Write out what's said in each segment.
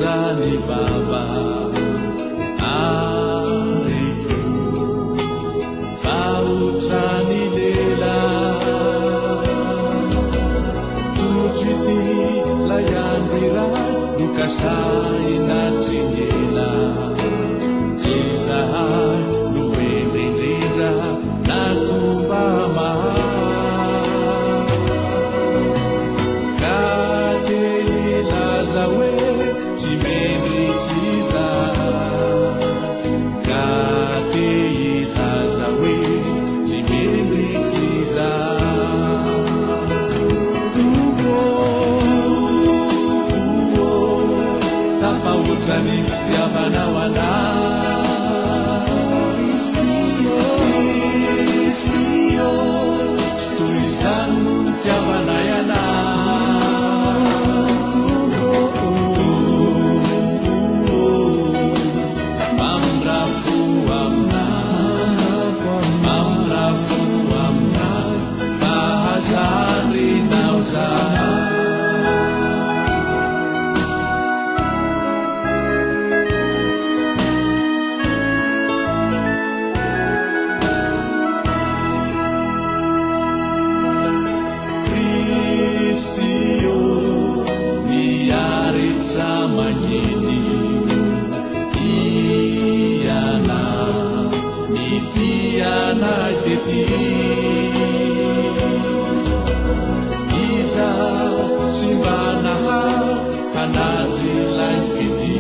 zany baba ariko faotrany lela tujiti layandriray nukasainatrinyela tsy zahay no endrindrindra natomba tafautrany fitiavanao anao Kristio tsy toy izany no fitiavanay anao mamrafo aminay fahazarynao zahay iza simbanaha hanazilay fidi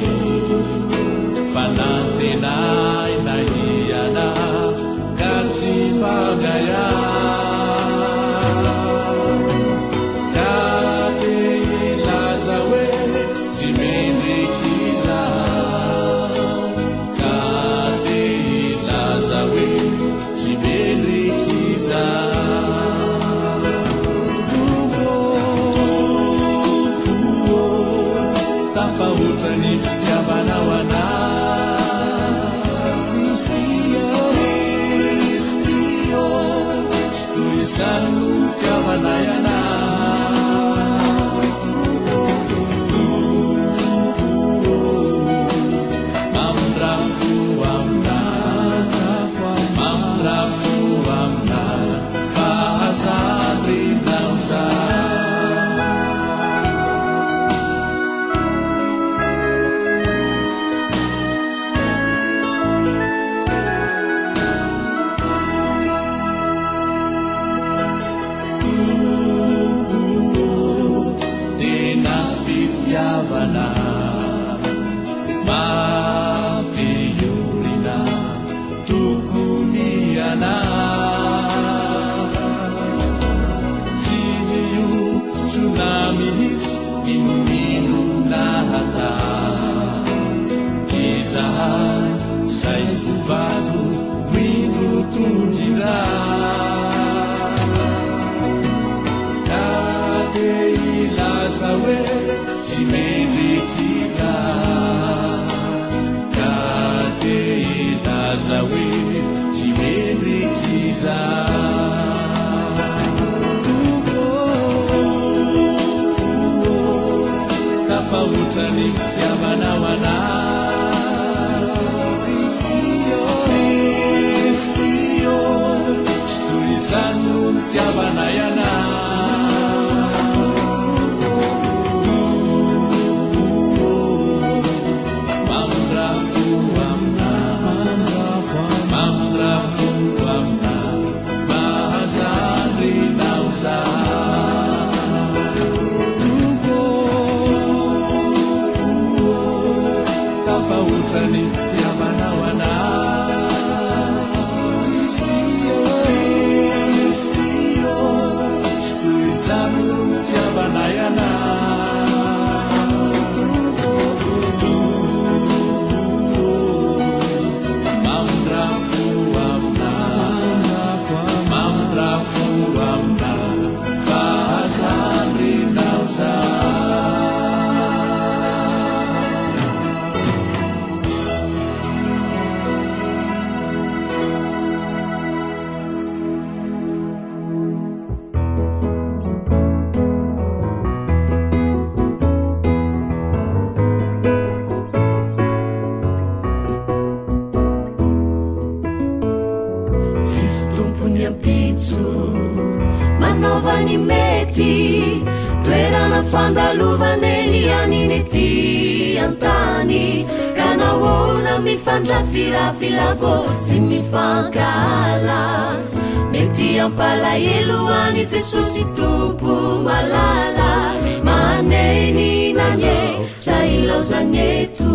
fanantenay nahiana kasi bagaya kate ilaza we tsy mendrekiza kate ilaza we tsy mendrekiza tafahotrany fitiavanao anao Kristio tsy toy izany no fitiavanay anao mamrafo aminay fahazarynao zahay fitiavana mafiorina tokony anay tsy io tsunami hitsy inonino nahatay izahay zay fovato mindro tondrindrahy kade ilaza we tsy mendrekiza kade ilaza we tsy mendrekiza tafahotrany fitiavanao anao Kristio tsy toy izany no fitiavanay anao tafahotrany fitiavanao anao Kristio tsy toy izany no fitiavanay anao mamrafo aminay fahazarynao zahay andalovaneny aniny ty antany ka nahoana mifandrafirafilavo sy mifankala mety ampalahelo any Jesosy tompo malala maneny nanye ra ilaozany eto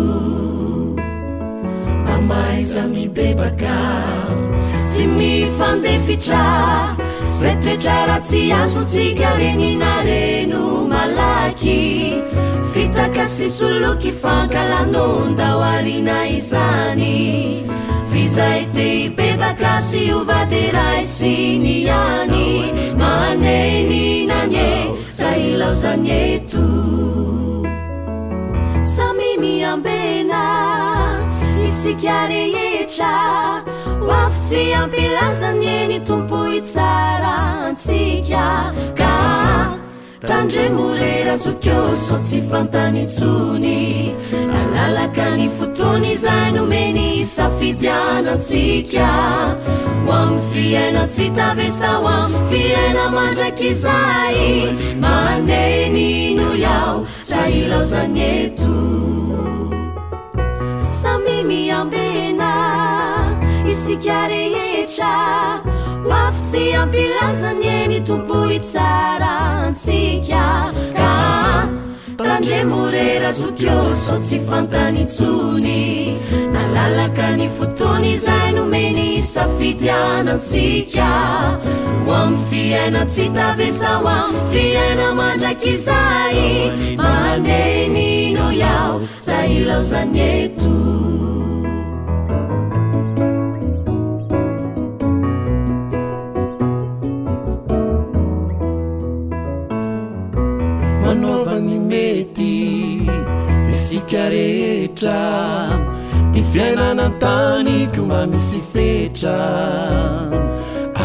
maiza mibebaka sy mifandefitra zay toetra ratsy azotsika regny nareno malaky fitaka sy soloky fankalanonda ho arina izany fizay te hibebaka sy ovaderay sy niany maneny nanye ra ilaozany eto samy miambena isika rehetra wafitsy ampilazany eny tompo itsara antsika ka tandremorera zokio so tsy fantany tsony nalalaka ny fotony zay nomeny safidianantsika ho amin'ny fiaina tsy tavesa ho amin'ny fiaina mandraky zay maneny no yaho ra ilaozany eto samy miambena isika rehetra wafitsy ampilazany eny tompo itsara antsika ka tandremorera zokio so tsy fantany tsony nalalaka ny fotony zay nomeny safidianantsika ho amin'ny fiaina tsy tavesa ho amin'ny fiaina mandraky zay maneny no yaho ra ilaozany eto manaovany mety isika rehetra ty fiainana antany komba misy fetra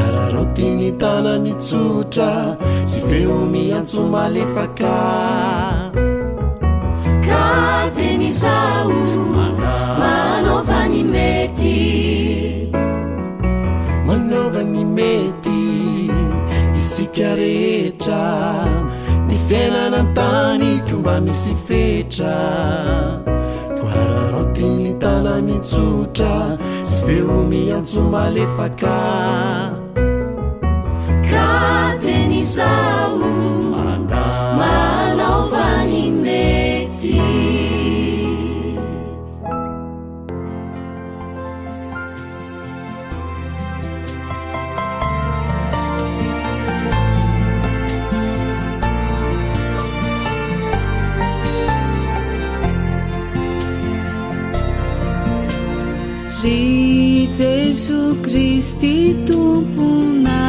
ararao ty ny tana mitsotra sy feo miantso malefaka ka teny zao manaovany mety isika rehetra ty fiainana antany komba misy fetra ararao ty ny tana mitsotra sy feo miantso malefaka ka teny zao manaovany mety Ry Jesu Kristy tomponay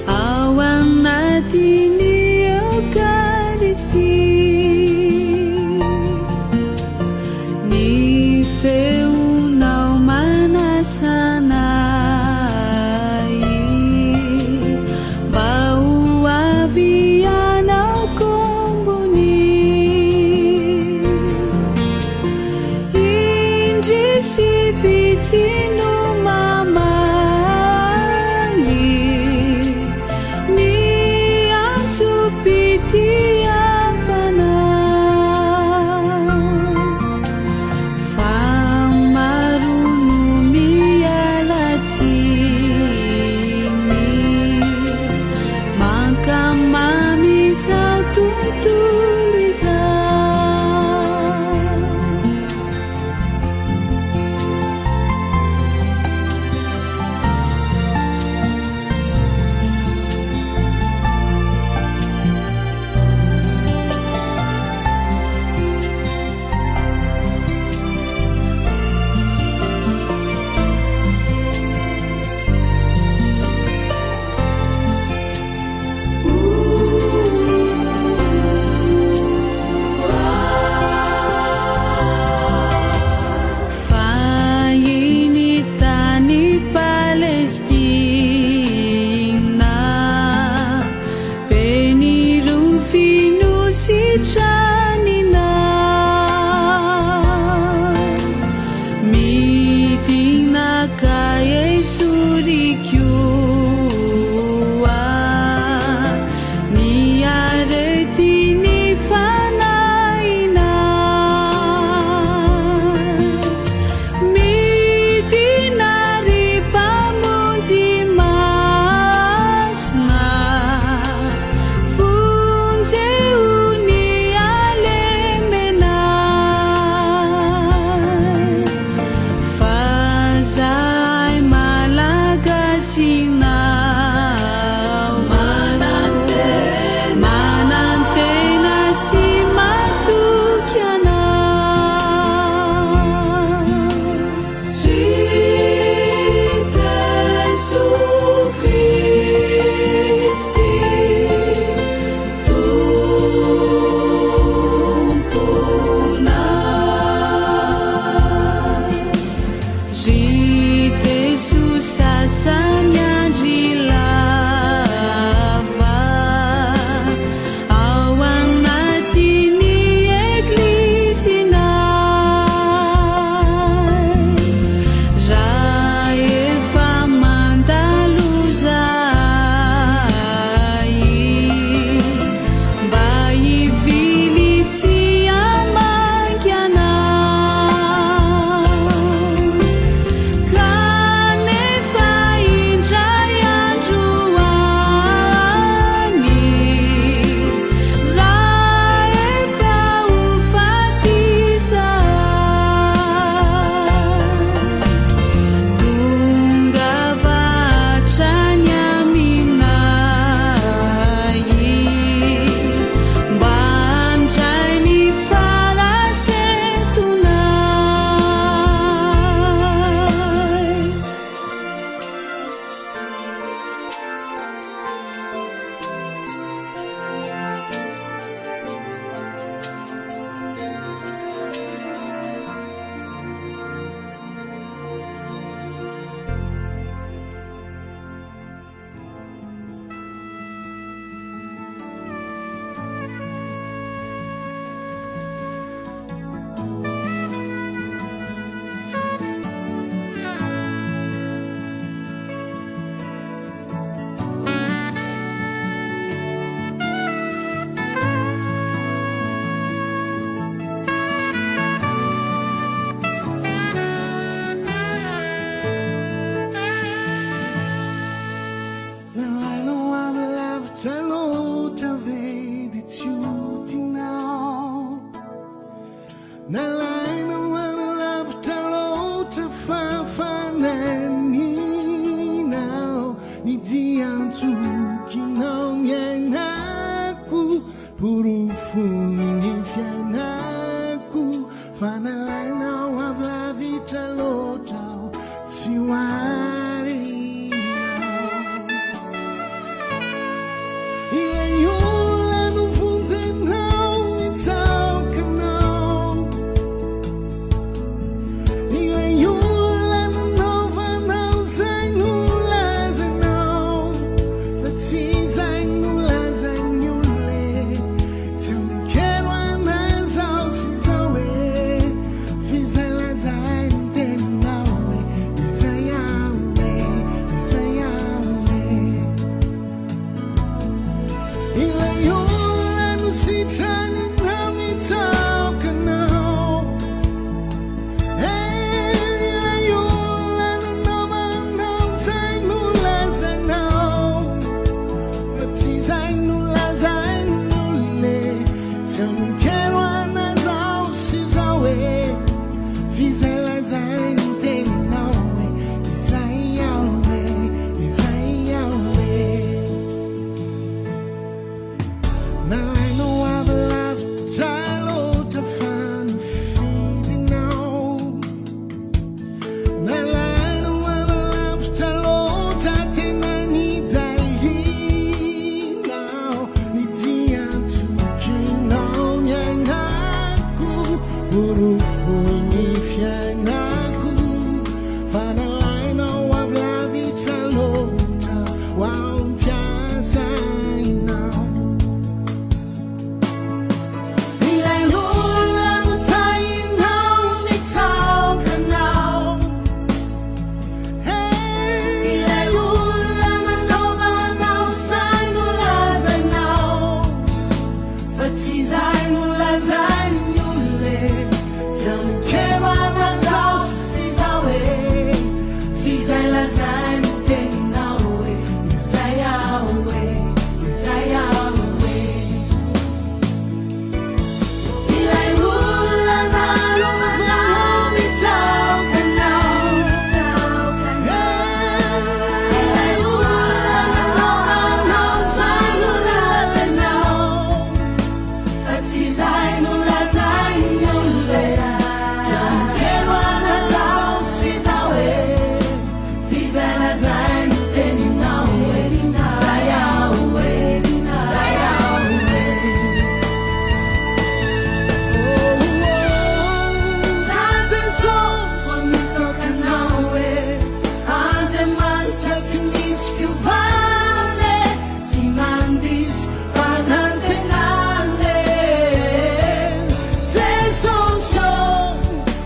ao anatiny Eukaristy ny feonao manasanay mba ho avianao kombony si vitsino mamani ni antso pity afana fa maro no mialatsiny mankamamy sa tontolo izao nalaina walavitra loatra fafananihinao ny diantsokinao miainako porofony fiainako fa nalainao avlavitra loatrao tsy hoarinao ilay olona no vonjenao mitsaokanao ilay olona nanaovanao zay nolazanao fa tsy zay nolazany olone tsy amikero anazao sy zao hoe fizay lazay ny teninao hoe izay aho hoe ilay olona no sitraninao mitsaokanao ilay olona nanaovanao zay nolazanao fa tsy zay nolazany olone tsy amikero anazao sy zao hoe fizay lazay ny teninao hoe izay aho hoe nalainao avalavitra loatra fa nofidinao nalainao avalavitra loatra tena nijalinao ny diantsokinao miainako porofony fiainako fa nalainao avalavitra loatra ho ampiasainao ilay olona no tainao mitsaokanao ilay olona nanaovanao zay nolazanao fa tsy zay nolazany olone tsy amikero anazao sy zao hoe fizay lazany teninao hoe izay aho hoe ilay olona nanaovanao mitsaokanao ilay olona nanaovanao zay nolazanao fa tsy zay nolazany olone tsy amikero anazao sy zao hoe fizay lazany teninao hoe izay aho hoe Zajesos mitsokanao hoe Andriamanitra tsy misy fiovane tsy mandiso fanantenane Jesosy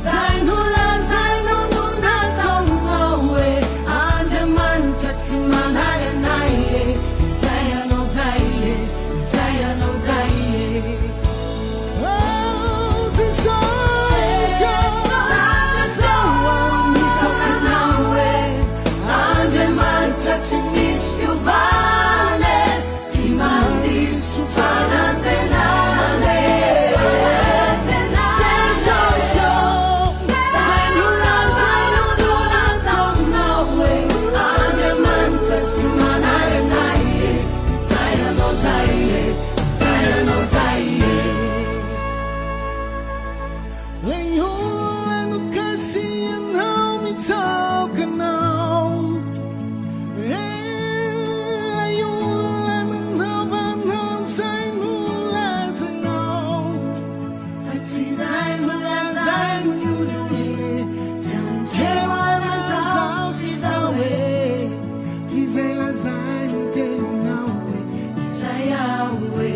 zay nolazainao no nataonao hoe Andriamanitra tsy manary anay izay anao zay mitsokanao hoe Andriamanitra tsy misy fiovane tsy mandiso fanantenane Jesosy zay nolazainao no nataonao hoe Andriamanitra tsy manary anay izay anao zay lay olona no kasihanao mitsaokanao lay olona nanaovanao zay nolazanao fa tsy zay nolazany olone tsy amikero anazao sy zao hoe fizay lazany teninao hoe izay aho hoe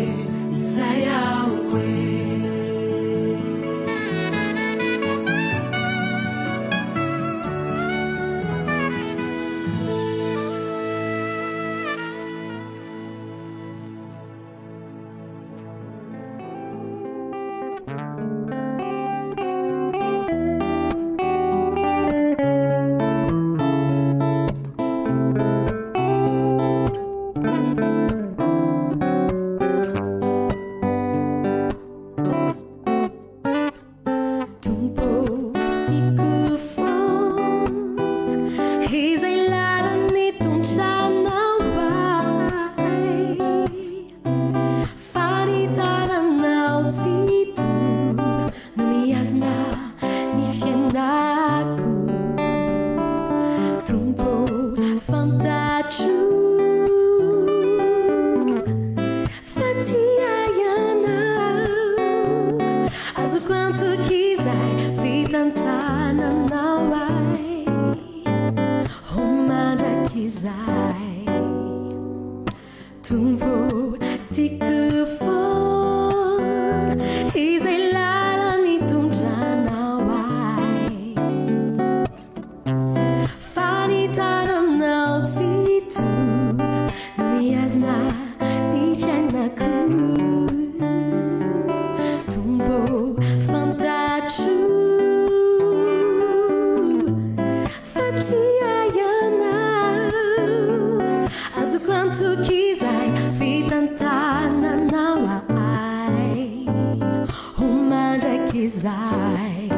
izay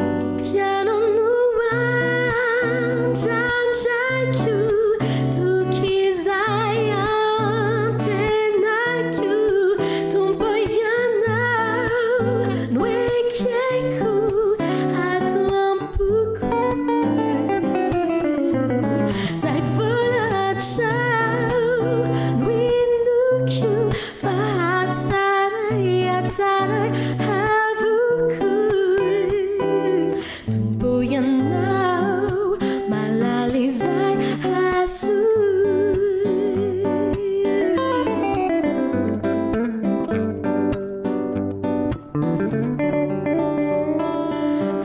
ianonoan janjaiko tokizay antenako tombo ianao noekeko ato ampoko zay volatrao noinoko fa hatsaray hatsaray havoko tombo ianao malaly zay haso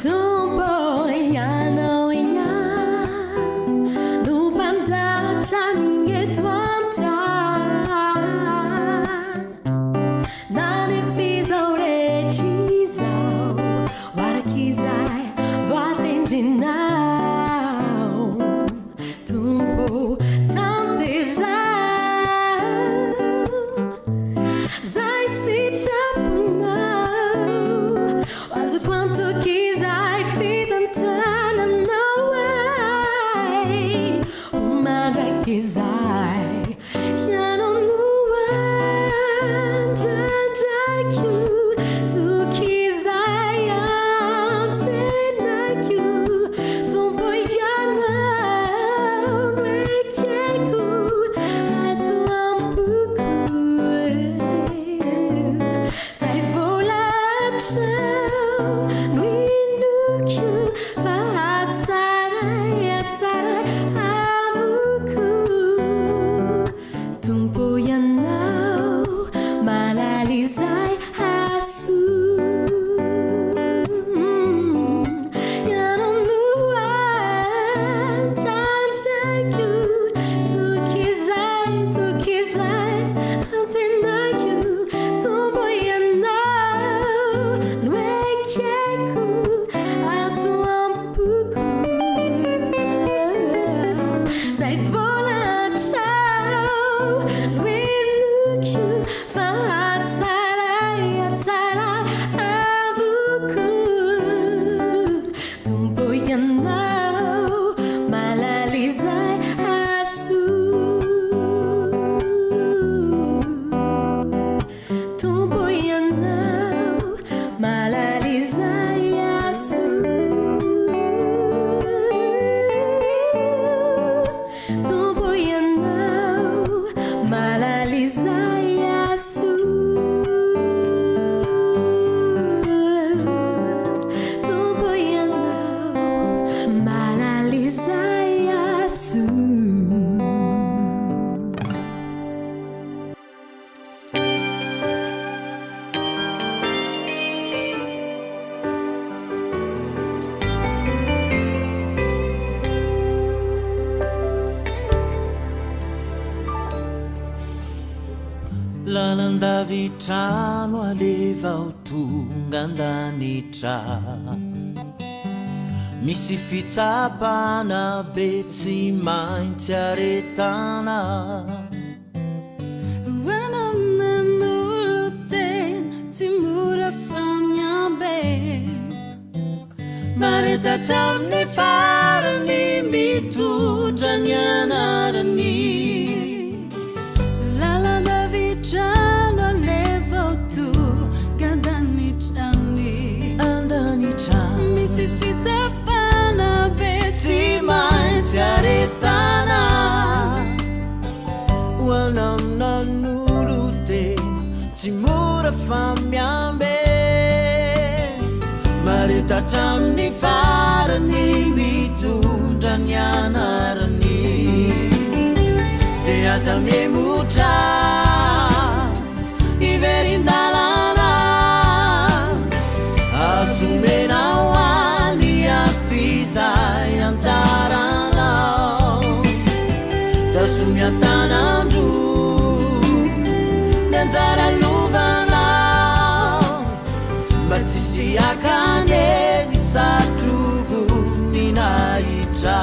tombo ianao ian no mpandatrany eto antany na nefizao rehetr'izao varak'izay vatendrinao tombo tanterao zay sitraponao azo quanto kizay fitantananao ay mandrakizay ianonoan janjaiko tokizay antenako tombo ianao noekeko ato ampoko zay volatrao noinoko fa hatsaray hatsaray havoko tombo ianao malaly zay haso ianonoan janjaiko tokizay tokizay antenako tombo ianao noekeko ato ampoko zay volatrao noinoko fa hatsaray hatsaray havoko tombo ianao malaly zay haso tombo ianao malaly zay haso tombo ianao malaly zay haso tombo ianao malaly zay haso lalandavitrano alevao tonga andanitra misy fitsapana be tsy maintsy aretana Ranamnanoloten tsy mora famiambe maretatra amin'ny farany mitondra ny anarany lalandavitrano alevao tonga andanitrany andanitra misy fitsapana be tsy maintsy aretana hoanamnan'olo tsy mora famiambe maretatra amin'ny farany mitondra ny anarany de aza memotra iverindalana azomenao any afizay anjaranao dasomiatanandro ny anjara lovanao mba tsisy akane ny satrogo ny nahitra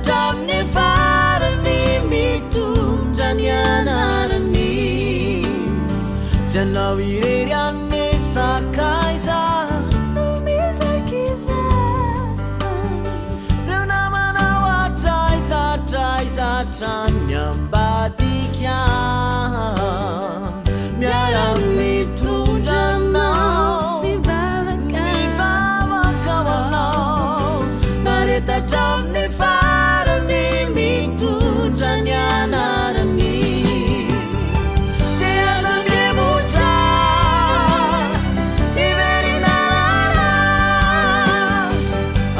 tetap ny farany mitondra ny anarany janao irery amin'ny sakaiza no mizakiza reo namanao atraizatraizatra ny ambadika miara mitondranao mivavaka hoanao naretatraminy farany mitondra ny anarany teaza miemotra iverinarana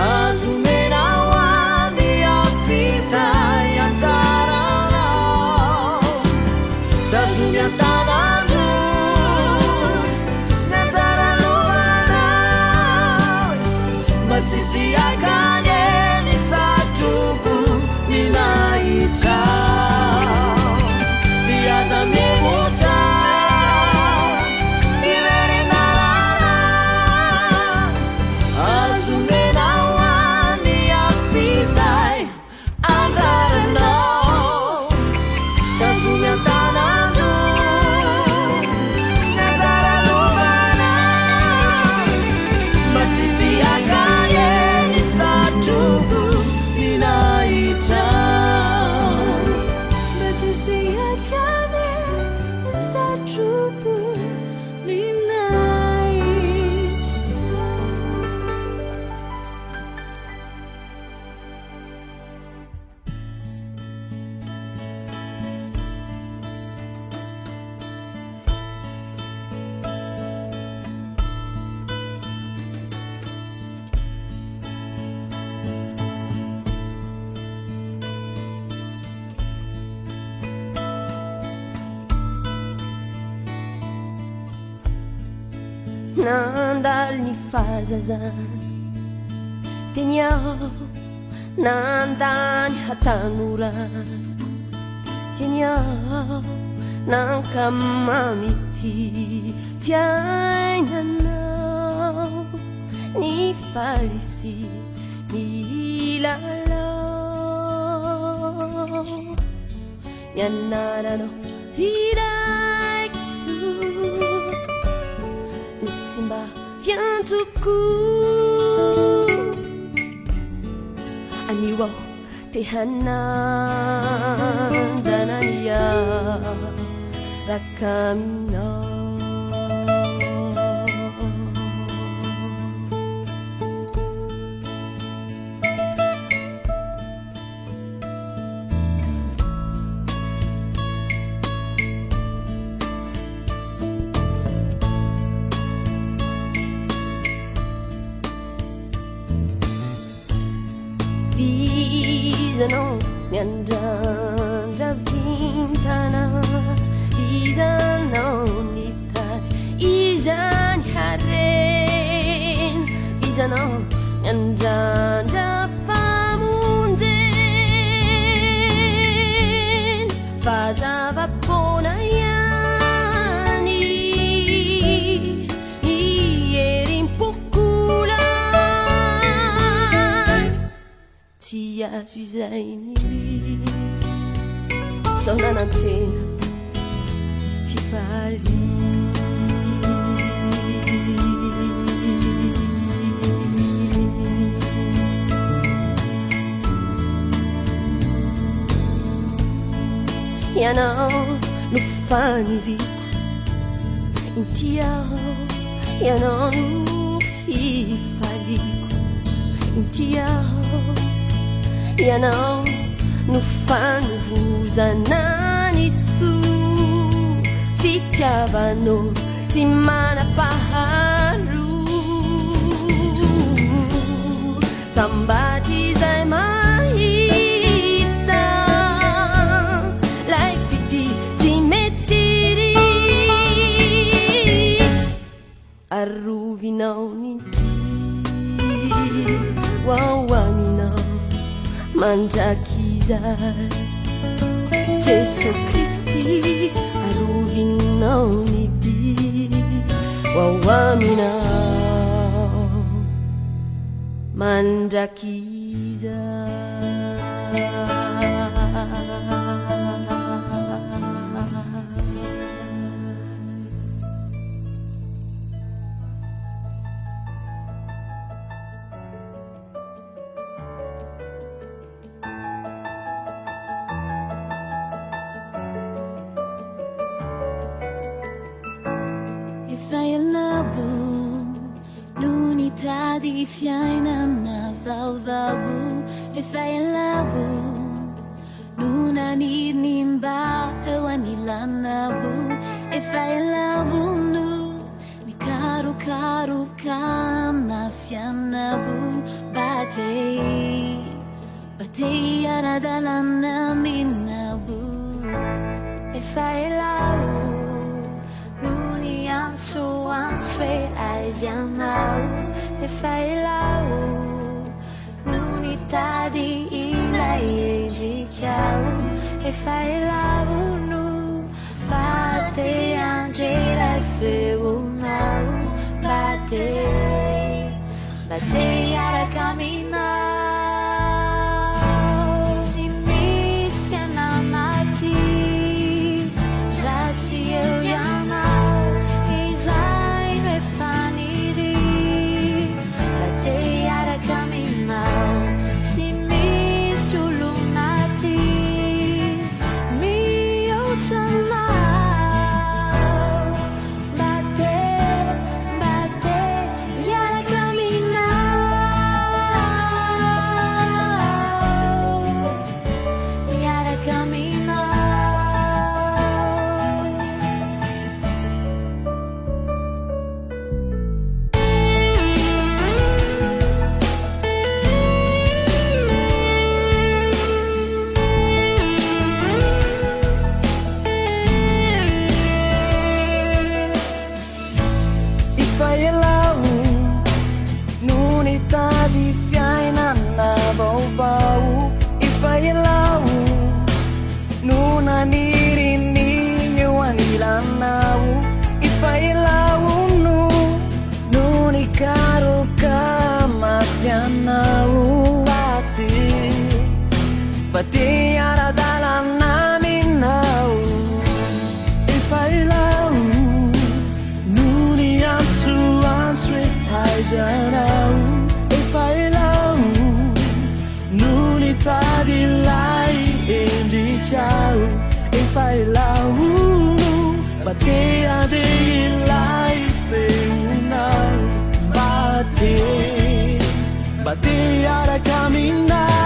azomena hoany afizay anjaranao tazomy antanandro ny anjaralohana matsisy akany ny satrobo ny nahitra diaza miemotra iverinarana azomena hoany afizay anjaranao tazomy antanandro ny anjaralovana matsisy akany ny satrobo ny nahitra matsisy akany ny satrobo ny nahitra nandalo ny fahazazana teny aho nandany hatanora teny aho nankamamity fiainanao ny farisy ny lalao nianaranao riraiky nitsimba fiantoko anio aho te hanandranania rakaminao vizanao miandrandra vintana vizanao nitady izany harena vizanao miandrandra famonjena fazavapona ihany ierim-pokolany tsy azo izay ny sao nanantena fifaly ianao no faniriko inty aho ianao no fifaliko inty aho ianao no fanovozana ny soa fitiavanao tsy manapaharo sambady izay mahita lay fity tsy mety ritry arovinao nity wawaminao mandrakizay Jesu Kristi arovinao nity wawaminao mandrakizay di fiainana vaovao efa elabo nuna ninimba eo anilanabo efa elabonu ni karokaroka amina fianabo batei aradalana minabo efa elabo nuni antso e aizianao efa elabo nuni tadi ilai ejikiao efa elabo nu bate angela e feunao bate ara caminhar se me esfianamati já se eu ia Bati aradalana minau efa elau nuni antso e aizianao efa elau nuni tadilai endrikiao efa elau bati adilai feunao bati ara caminhar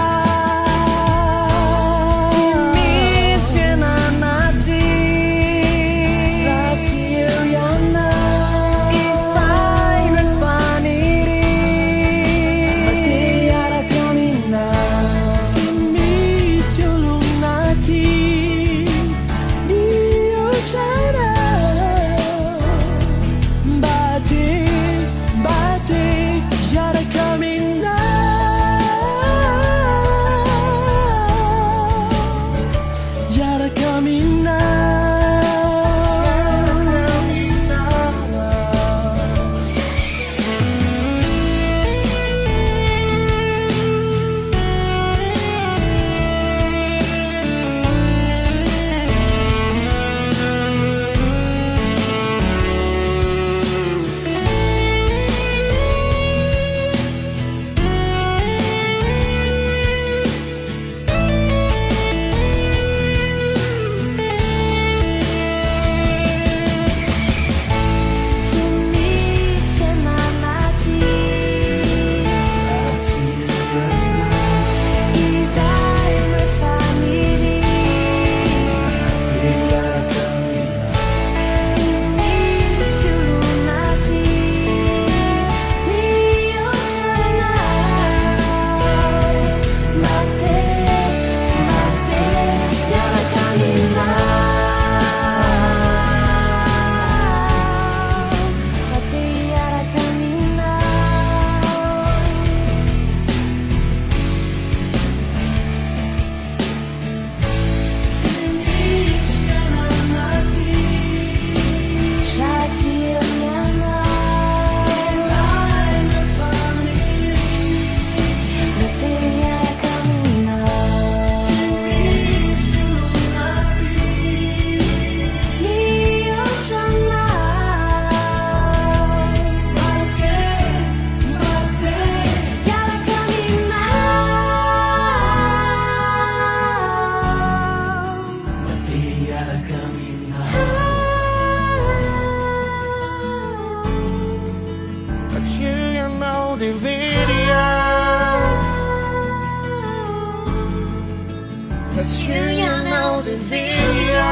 know the video.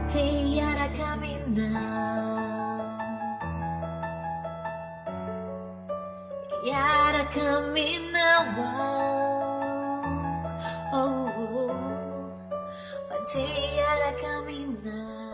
Tiada kami now. Tiada kami now. Oh, tiada kami now.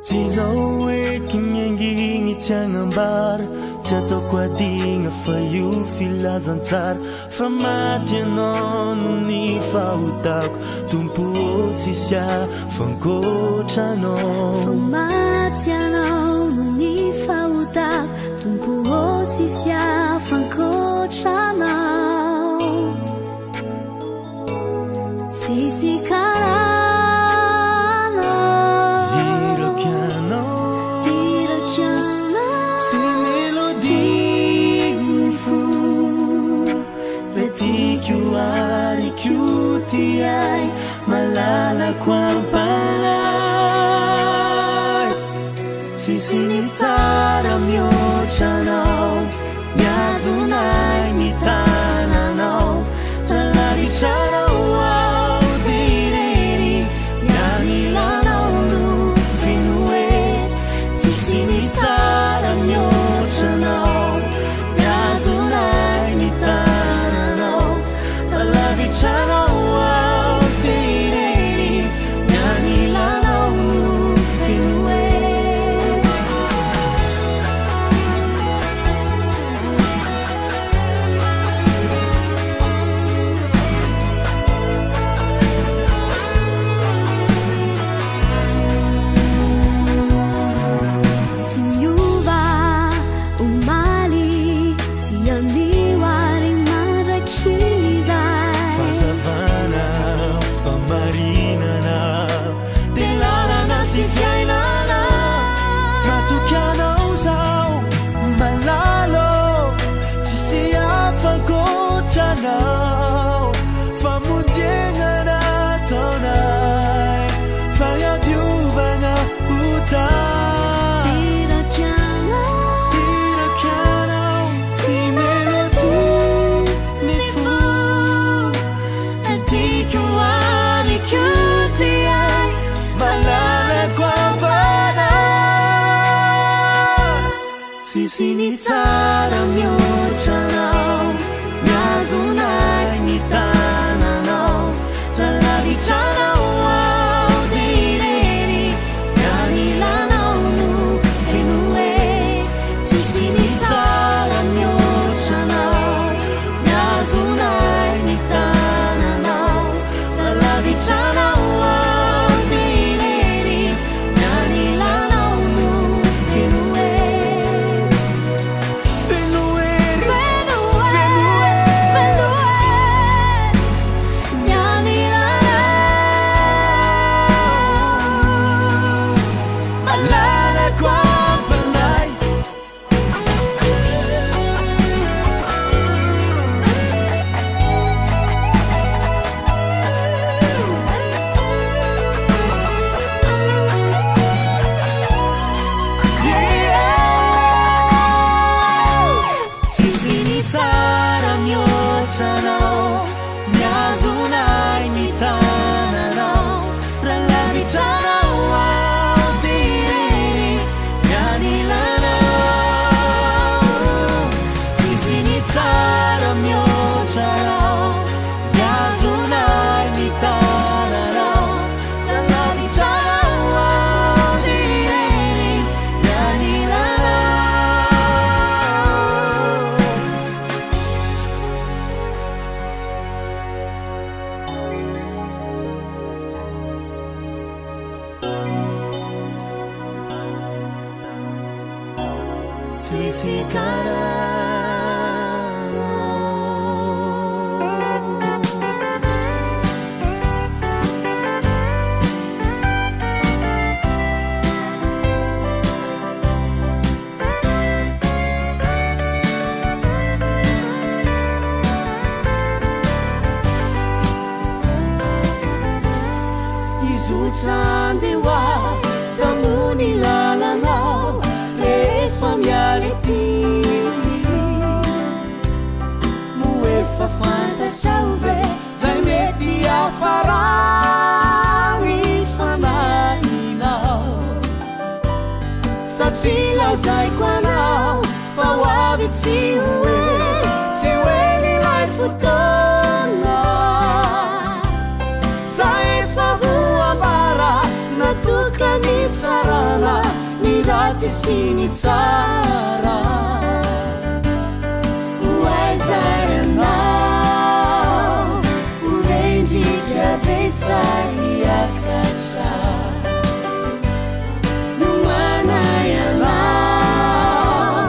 Tizou e kinyengi tiangambar Tiato kwa dinga fayu filazantar Famati non ni fautak Tumpu tisya fanko chano Famati non ni fautak Tumpu tisya fanko chano Sisi kara malala kwang panay Sisinitara myo chanaw Yazunay ni tananaw Lalagi chanaw wow diriri Yanilanaw nu finuet Sisinitara myo chanaw Yazunay ni tananaw Lalagi chanaw Sisinitara myo chanaw Yazunay ni tananaw Lalagi chanaw wow diriri Yanilanaw nu finue Sisinitara myo chanaw Yazunay ni tananaw Lalagi chanaw wow diriri Yanilanaw nu finue Sisi Trandewa zamuni lalanao rehefa miala ety moefa fantatrao ve zay mety afarany fanahinao satria lazaiko anao fa ho avy tsy hoe nilay fotoana za efa voambara natoka ny tsarana ny ratsy sy ny tsara hoaizary anao horendriky avesa hiakatra nomana ianao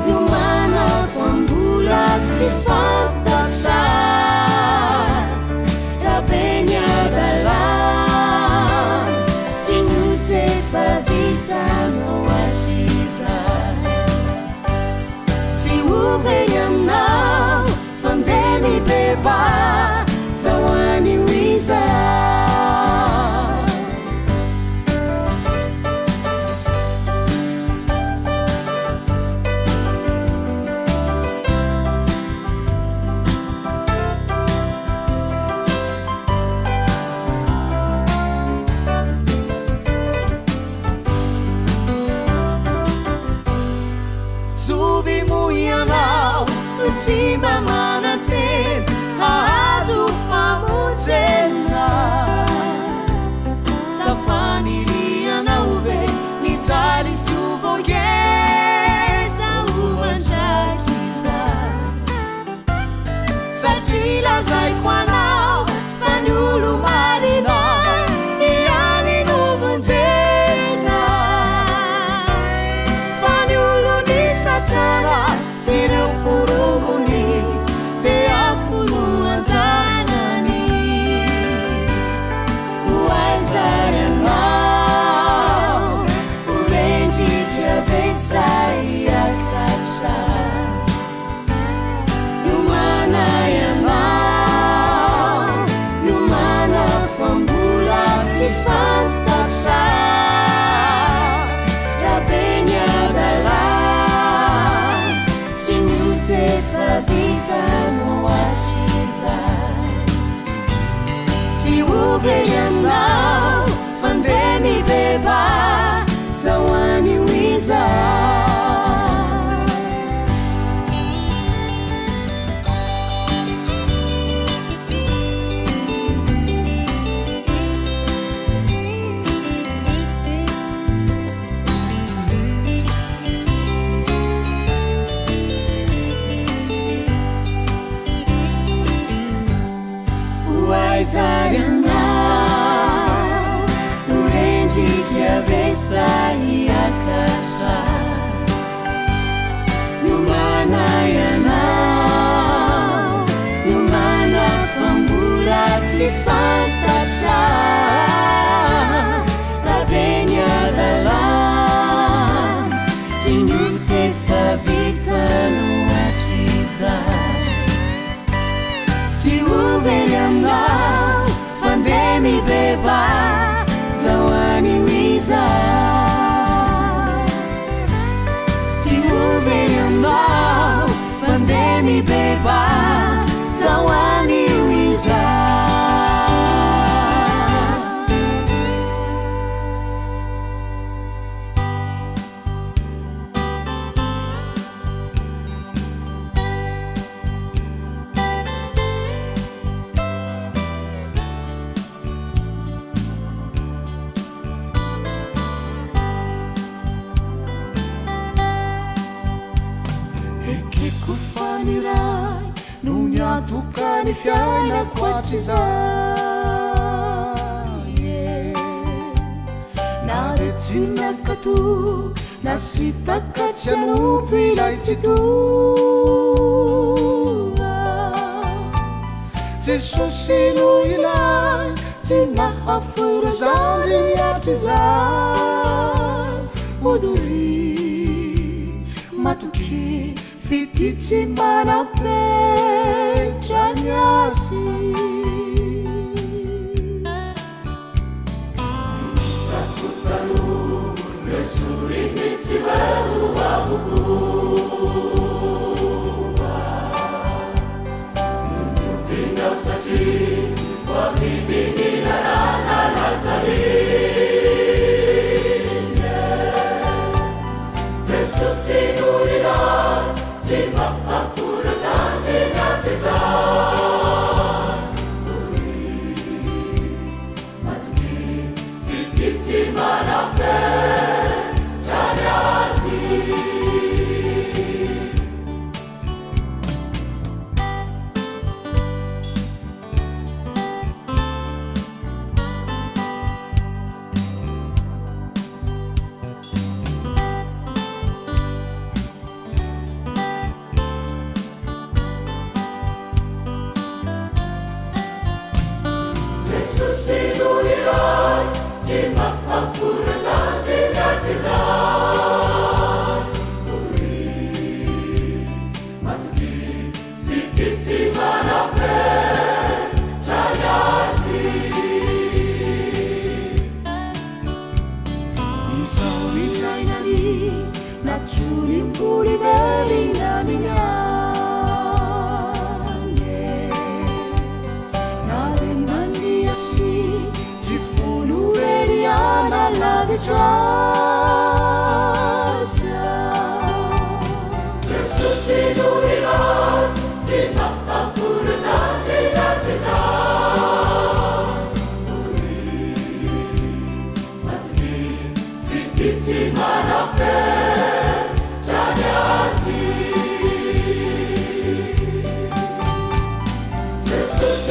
nomana fambola tsy fantatra rabeny adala sy note fa vitano aziza tsy oveny aminao fandemy beba zahoany wiza tsy mba mananteny hahazo famojena safanirianao ve nijaly sy hovongeza ho andrakiza satria lazaiko anao fa ny olo marina iany novonjena fa ny olo ny satana sy reo forongony de afoloanjanany hoaizary anao horendriky avesa hiakatra nomana ianao nomana fambola sy fantatra rabeny adala vitano aziza tsy oveny anao fandemy beba zahoany wiza hoaizary anao horendriky avesa hiakatra nomana ianao nomana fambola sy fantatra rabeny adala sy note fa vitano aziza tsy oveny aminao fandemy beba zahoany wiza tsy oveny aminao fandemy beba zahoany wiza tukany fiainako hatrizay na de tsy nakato na sitaka tsy anompo ilay tsy toa jesosy no ilay tsy mahaforo zandry ny hatrizay odory matoky fity tsy manapetra ny azy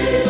Jesus